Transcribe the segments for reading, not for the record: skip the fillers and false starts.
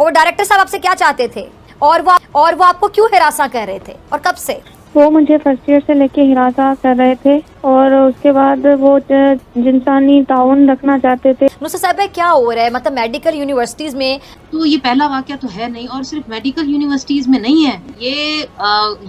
और डायरेक्टर साहब आपसे क्या चाहते थे और वो आपको क्यों हिरासा कर रहे थे और कब से? वो मुझे फर्स्ट ईयर से लेके हिरासा कर रहे थे और उसके बाद वो जिंसानी ताउन रखना चाहते थे। नुसरत साहब क्या हो रहा है, मतलब मेडिकल यूनिवर्सिटीज में तो ये पहला वाकया तो है नहीं, और सिर्फ मेडिकल यूनिवर्सिटीज में नहीं है, ये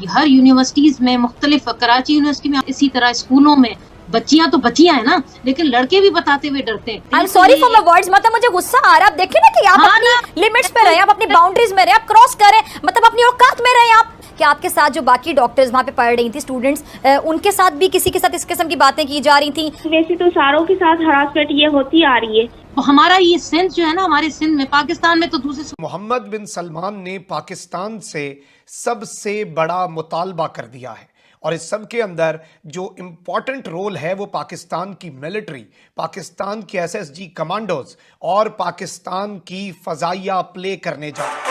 हर यूनिवर्सिटीज में, मुख्तलिफ कराची यूनिवर्सिटी में, इसी तरह स्कूलों में बच्चियां तो बच्चियां है ना, लेकिन लड़के भी बताते हुए डरते हैं। I am sorry for my words, मतलब मुझे गुस्सा आ रहा है। आप देखें ना कि आप अपनी लिमिट्स पे रहे, आप अपनी बाउंड्रीज में रहे, आप क्रॉस करें, मतलब अपनी औकात में रहे आप। कि आपके साथ जो बाकी डॉक्टर्स वहाँ पे पढ़ रही थी, स्टूडेंट्स, उनके साथ भी किसी के साथ इस किस्म की बातें की जा रही थी? वैसे तो सारों के साथ हरासमेंट ये होती आ रही है। तो हमारा ये सिंध जो है ना, हमारे सिंध में, पाकिस्तान में तो दूसरे। मोहम्मद बिन सलमान ने पाकिस्तान से सबसे बड़ा मुतालबा कर दिया है और इस सब के अंदर जो इम्पॉर्टेंट रोल है वो पाकिस्तान की मिलिट्री, पाकिस्तान की एसएसजी कमांडोज और पाकिस्तान की फजाइया प्ले करने जा रहे हैं।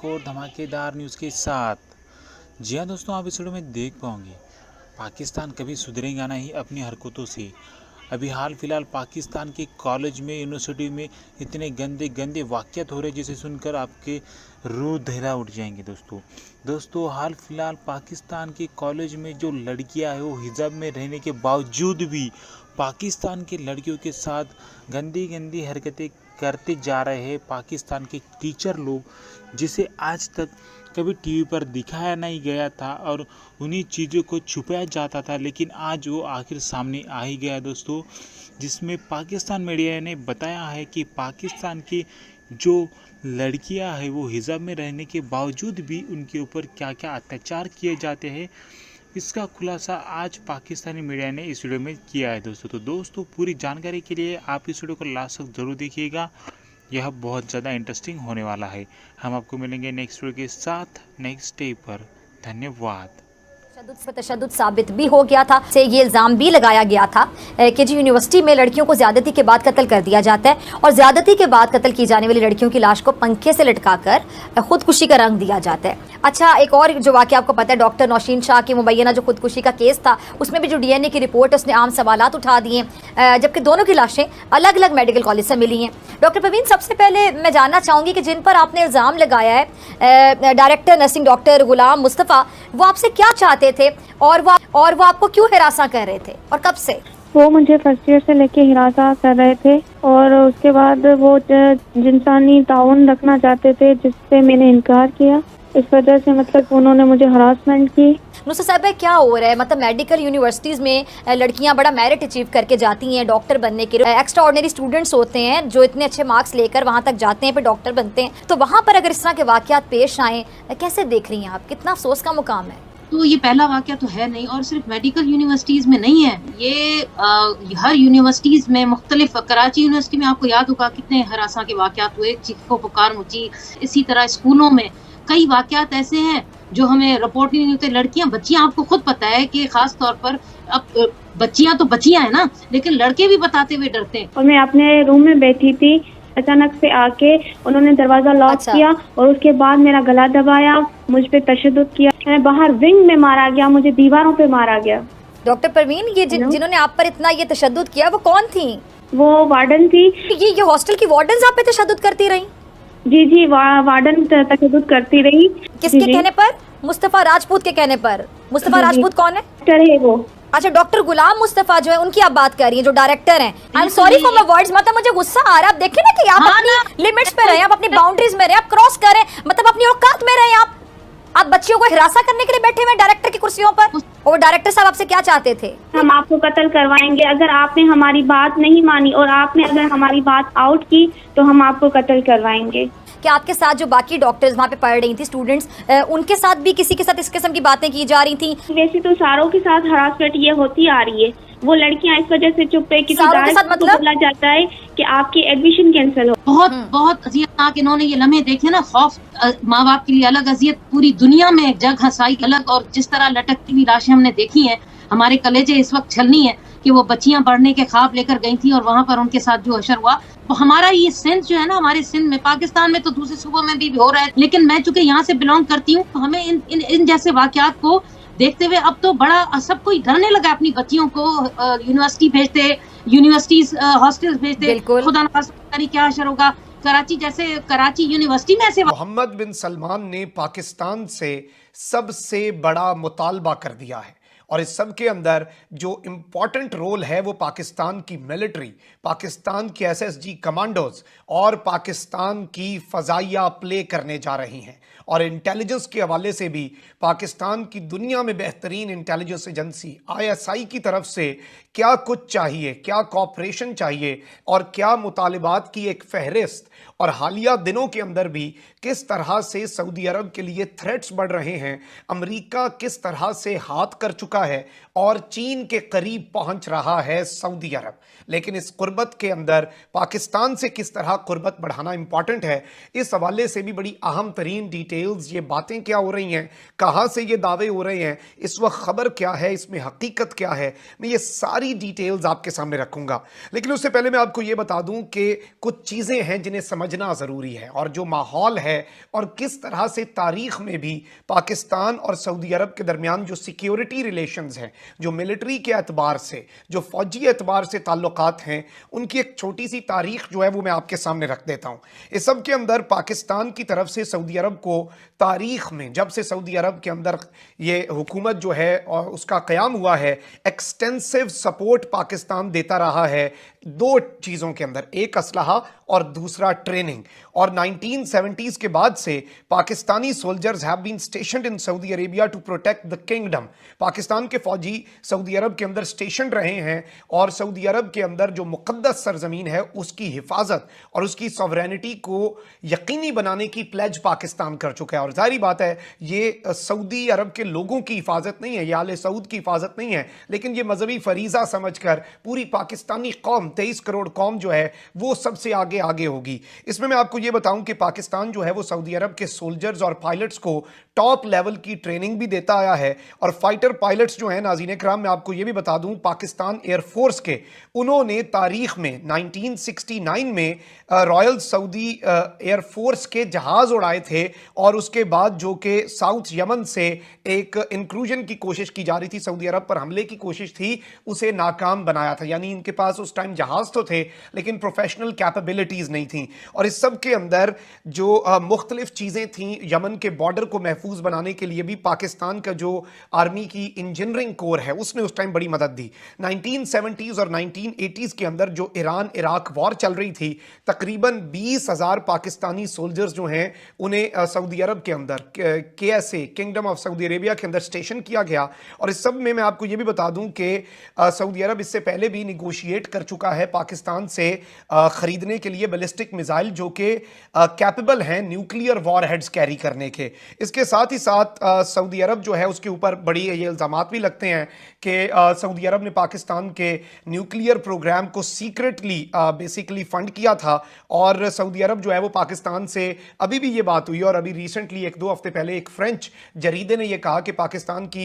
और धमाकेदार न्यूज़ के साथ। जी हाँ दोस्तों, आप इस वीडियो में देख पाओगे पाकिस्तान कभी सुधरेगा नहीं अपनी हरकतों से। अभी हाल फिलहाल पाकिस्तान के कॉलेज में, यूनिवर्सिटी में इतने गंदे गंदे वाक़यात हो रहे हैं जिसे सुनकर आपके रूह दहला उठ जाएंगे। दोस्तों हाल फिलहाल पाकिस्तान के कॉलेज में जो लड़कियां हैं वो हिजाब में रहने के बावजूद भी पाकिस्तान के लड़कियों के साथ गंदी गंदी हरकतें करते जा रहे हैं पाकिस्तान के टीचर लोग, जिसे आज तक कभी टीवी पर दिखाया नहीं गया था और उन्हीं चीज़ों को छुपाया जाता था, लेकिन आज वो आखिर सामने आ ही गया दोस्तों, जिसमें पाकिस्तान मीडिया ने बताया है कि पाकिस्तान की जो लड़कियां हैं वो हिजाब में रहने के बावजूद भी उनके ऊपर क्या क्या अत्याचार किए जाते हैं। इसका खुलासा आज पाकिस्तानी मीडिया ने इस वीडियो में किया है दोस्तों। तो दोस्तों पूरी जानकारी के लिए आप इस वीडियो को लास्ट तक जरूर देखिएगा, यह बहुत ज़्यादा इंटरेस्टिंग होने वाला है। हम आपको मिलेंगे नेक्स्ट वीडियो के साथ नेक्स्ट डे पर। धन्यवाद। तशद्दुद साबित भी हो गया था, से ये इल्ज़ाम भी लगाया गया था कि जी यूनिवर्सिटी में लड़कियों को ज़्यादती के बाद कत्ल कर दिया जाता है और ज़्यादती के बाद कत्ल की जाने वाली लड़कियों की लाश को पंखे से लटकाकर खुदकुशी का रंग दिया जाता है। अच्छा, एक और जो वाक़या आपको पता है, डॉक्टर नौशीन शाह की मुबैना जो खुदकुशी का केस था, उसमें भी जो DNA की रिपोर्ट है उसने आम सवालात उठा दिए, जबकि दोनों की लाशें अलग अलग मेडिकल कॉलेज से मिली हैं। डॉक्टर परवीन, सबसे पहले मैं जानना चाहूँगी कि जिन पर आपने इल्ज़ाम लगाया है, डायरेक्टर नर्सिंग डॉक्टर गुलाम मुस्तफ़ा, वो आपसे क्या चाहते थे और वो आपको क्यों हिरासा कर रहे थे और कब से? वो मुझे फर्स्ट ईयर से लेके हिरासा कर रहे थे और उसके बाद वो जिंसानी ताउन रखना चाहते थे, जिससे मैंने इनकार किया। इस वजह से मतलब उन्होंने मुझे हरासमेंट की। नुसरत साहब क्या हो रहा है, मतलब मेडिकल यूनिवर्सिटीज़ में लड़कियां बड़ा मेरिट अचीव करके जाती हैं डॉक्टर बनने के लिए, एक्स्ट्रा ऑर्डिनरी स्टूडेंट्स होते हैं जो इतने अच्छे मार्क्स लेकर वहां तक जाते हैं, फिर डॉक्टर बनते हैं, तो वहां पर अगर इस तरह के वाक़यात पेश आए, कैसे देख रही हैं आप? कितना अफसोस का मुकाम है। तो ये पहला वाकया तो है नहीं, और सिर्फ मेडिकल यूनिवर्सिटीज में नहीं है, ये हर यूनिवर्सिटीज में, मुख्तलिफ कराची यूनिवर्सिटी में आपको याद होगा कितने हरासा के वाकयात हुए, चीखों पुकार मची। इसी तरह स्कूलों में कई वाकयात ऐसे हैं जो हमें रिपोर्ट नहीं होते। लड़कियां बच्चियां, आपको खुद पता है कि खास तौर पर अब बच्चियां तो बच्चियां है ना, लेकिन लड़के भी बताते हुए डरते हैं। और मैं अपने रूम में बैठी थी, अचानक से आके उन्होंने दरवाजा लॉक किया और उसके बाद मेरा गला दबाया, मुझ पे तशद्दुद किया, मैं बाहर विंग में मारा गया, मुझे दीवारों पे मारा गया। डॉक्टर परवीन, ये जिन्होंने आप पर इतना ये तशद्दुद किया वो कौन थी? वो वार्डन थी। ये हॉस्टल की वार्डन आप पे तशद्दुद करती रही? जी, वार्डन तशद्दुद करती रही। किसके कहने पर? मुस्तफा राजपूत के कहने पर। मुस्तफा राजपूत कौन है? वो अच्छा, डॉक्टर गुलाम मुस्तफा जो है उनकी आप बात कर रही हैं, जो डायरेक्टर हैं। I am sorry for my words, मतलब मुझे गुस्सा आ रहा है। आप देखें ना कि आप अपनी लिमिट्स पे रहे, आप अपनी बाउंड्रीज में रहे, आप क्रॉस करें, मतलब अपनी औकात में रहे आप बच्चियों को हिरासा करने के लिए बैठे हुए डायरेक्टर की कुर्सियों पर। और डायरेक्टर साहब आपसे क्या चाहते थे? हम आपको कत्ल करवाएंगे, अगर आपने हमारी बात नहीं मानी और आपने अगर हमारी बात आउट की तो हम आपको कत्ल करवाएंगे। कि आपके साथ जो बाकी डॉक्टर्स वहाँ पे पढ़ रही थी, स्टूडेंट्स, उनके साथ भी किसी के साथ इस किस्म की बातें की जा रही थी? वैसे तो सारों के साथ हरासमेंट ये होती आ रही है। वो लड़कियां इस वजह से चुप है क्योंकि मतलब बोला जाता है कि आपकी एडमिशन कैंसिल हो। बहुत अजियतनाक इन्होंने ये लम्हे देखे ना, खौफ, माँ बाप के लिए अलग अजियत, पूरी दुनिया में जग हंसाई अलग, और जिस तरह लटकती हुई लाशें हमने देखी हैं, हमारे कलेजे इस वक्त छलनी है कि वो बच्चियां पढ़ने के ख्वाब लेकर गई थी और वहां पर उनके साथ जो हशर हुआ। तो हमारा ये सिंध जो है ना, हमारे सिंध में, पाकिस्तान में तो दूसरे सूबों में भी हो रहा है, लेकिन मैं चूंकि यहाँ से बिलोंग करती हूँ, हमें इन जैसे वाकयात को देखते हुए अब तो बड़ा सब कोई डरने लगा अपनी बच्चियों को यूनिवर्सिटी भेजते, यूनिवर्सिटीज हॉस्टल्स भेजते, बिल्कुल। खुदा न खास्ता क्या असर होगा। कराची यूनिवर्सिटी में ऐसे मोहम्मद बिन सलमान ने पाकिस्तान से सबसे बड़ा मुतालबा कर दिया है और इस सब के अंदर जो इम्पॉर्टेंट रोल है वो पाकिस्तान की मिलिट्री, पाकिस्तान के एसएसजी कमांडोज और पाकिस्तान की फजाइया प्ले करने जा रही हैं। और इंटेलिजेंस के हवाले से भी पाकिस्तान की दुनिया में बेहतरीन इंटेलिजेंस एजेंसी आईएसआई की तरफ से क्या कुछ चाहिए, क्या कॉपरेशन चाहिए और क्या मुतालिबात की एक फहरिस्त, और हालिया दिनों के अंदर भी किस तरह से सऊदी अरब के लिए थ्रेट्स बढ़ रहे हैं, अमेरिका किस तरह से हाथ कर चुका है और चीन के करीब पहुंच रहा है सऊदी अरब। लेकिन इस कुर्बत के अंदर पाकिस्तान से किस तरह कुर्बत बढ़ाना इंपॉर्टेंट है, इस हवाले से भी बड़ी अहम तरीन डिटेल्स, ये बातें क्या हो रही हैं, कहाँ से ये दावे हो रहे हैं, इस वक्त खबर क्या है, इसमें हकीकत क्या है, मैं ये सारी डिटेल्स आपके सामने रखूंगा। लेकिन उससे पहले मैं आपको ये बता दूं कि कुछ चीज़ें हैं जिन्हें समझना ज़रूरी है और जो माहौल है और किस तरह से तारीख में भी पाकिस्तान और सऊदी अरब के दरमियान जो सिक्योरिटी रिलेशंस हैं, जो मिलिट्री के एतबार से, जो फौजी एतबार से ताल्लुकात हैं, उनकी एक छोटी सी तारीख जो है वो मैं आपके सामने रख देता हूँ। इस सब के अंदर पाकिस्तान की तरफ से सऊदी अरब को तारीख में, जब से सऊदी अरब के अंदर ये हुकूमत जो है और उसका क़याम हुआ है, एक्सटेंसिव सपोर्ट पाकिस्तान देता रहा है दो चीज़ों के अंदर, एक असलहा और दूसरा ट्रेनिंग। और 1970s के बाद से Pakistani soldiers have been stationed in Saudi Arabia to protect the kingdom. Pakistan के फौजी सऊदी अरब के अंदर स्टेशन रहे हैं और सऊदी अरब के अंदर जो मुक़द्दस सरजमीन है उसकी हिफाजत और उसकी सॉवरेनिटी को यकीनी बनाने की प्लेज पाकिस्तान कर चुका है। और जाहिर बात है ये सऊदी अरब के लोगों की हिफाजत नहीं है, ये आले सऊद की हिफाजत नहीं है, लेकिन ये मजहबी फरीज़ा समझकर पूरी पाकिस्तानी कौम, 23 करोड़ कौम जो है वो सबसे आगे आगे होगी। इसमें मैं आपको ये बताऊं कि पाकिस्तान जो है वो सऊदी अरब के सोल्जर्स और पायलट्स को टॉप लेवल की ट्रेनिंग भी देता आया है। और फाइटर पायलट्स जो हैं, नाज़रीन कराम, मैं आपको ये भी बता दूं, पाकिस्तान एयरफोर्स के, उन्होंने तारीख में 1969 में रॉयल सऊदी एयरफोर्स के जहाज उड़ाए थे और उसके बाद जो कि साउथ यमन से एक इंक्लूजन की कोशिश की जा रही थी, सऊदी अरब पर हमले की कोशिश थी, उसे नाकाम बनाया था। यानी इनके पास उस टाइम जहाज तो थे लेकिन प्रोफेशनल कैपेबिलिटीज नहीं थी। और इस सब के अंदर जो मुख्तलिफ चीज़ें थीं, यमन के बॉर्डर को महफूज बनाने के लिए भी पाकिस्तान का जो आर्मी की इंजीनियरिंग कोर है उसने उस टाइम बड़ी मदद दी। 1970s और 1980s के अंदर जो ईरान इराक वॉर चल रही थी, तकरीबन 20,000 पाकिस्तानी सोल्जर्स जो हैं उन्हें सऊदी अरब के अंदर KSA, kingdom of Saudi Arabia के अंदर स्टेशन किया गया। और इस सब में मैं आपको ये भी बता दूं कि सऊदी अरब इससे पहले भी निगोशिएट कर चुका है पाकिस्तान से खरीदने के लिए बैलिस्टिक मिसाइल जो कि कैपेबल हैं न्यूक्लियर वॉर हेड्स कैरी करने के। इसके साथ ही साथ सऊदी अरब जो है उसके ऊपर बड़ी ये इल्ज़ामात भी लगते हैं कि सऊदी अरब ने पाकिस्तान के न्यूक्लियर प्रोग्राम को सीक्रेटली बेसिकली फंड किया था। और सऊदी अरब जो है वो पाकिस्तान से, अभी भी ये बात हुई और अभी रिसेंटली 1-2 हफ्ते पहले एक फ्रेंच जरीदे ने यह कहा कि पाकिस्तान की